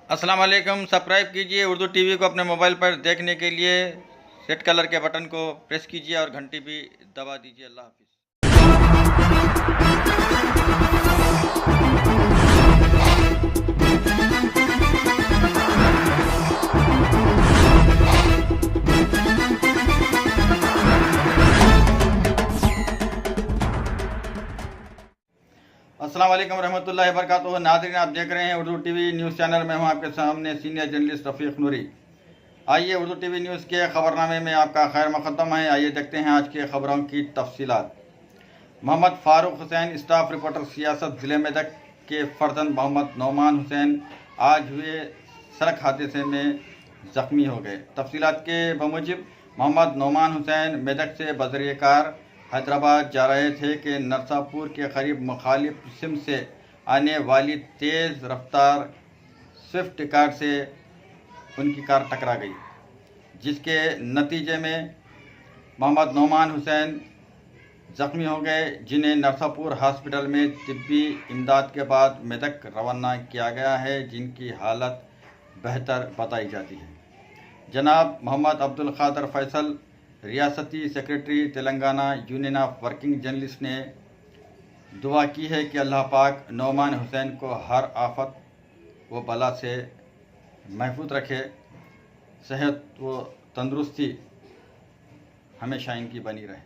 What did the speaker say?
अस्सलाम वालेकुम। सब्सक्राइब कीजिए उर्दू टीवी को अपने मोबाइल पर देखने के लिए रेड कलर के बटन को प्रेस कीजिए और घंटी भी दबा दीजिए। अल्लाह हाफिज़। अस्सलाम वालेकुम रहमतुल्लाहि व बरकातुहू। नाज़रीन, आप देख रहे हैं उर्दू टीवी न्यूज़ चैनल में। हूं आपके सामने सीनियर जर्नलिस्ट रफ़ीक नूरी। आइए उर्दू टीवी न्यूज़ के खबरनामे में आपका खैर मुक़द्दम है। आइए देखते हैं आज के खबरों की तफसीलात। मोहम्मद फ़ारूक हुसैन, स्टाफ रिपोर्टर सियासत, ज़िले मेदक के फर्जंद मोहम्मद नौमान हुसैन आज हुए सड़क हादसे में ज़ख्मी हो गए। तफसीलात के बमुजिब मोहम्मद नौमान हुसैन मेदक से बज़रिए कार हैदराबाद जा रहे थे कि नरसापुर के करीब मुखालिफ सिम से आने वाली तेज़ रफ्तार स्विफ्ट कार से उनकी कार टकरा गई, जिसके नतीजे में मोहम्मद नौमान हुसैन ज़ख्मी हो गए, जिन्हें नरसापुर हॉस्पिटल में तिब्बी इमदाद के बाद मेदक रवाना किया गया है, जिनकी हालत बेहतर बताई जाती है। जनाब मोहम्मद अब्दुल क़ादिर फैसल, रियासती secretary Telangana union of working journalist, ने दुआ की है कि अल्लाह पाक नौमान हुसैन को हर आफत व बला से महफूज रखे। सेहत व तंदुरुस्ती हमेशा इनकी बनी रहे।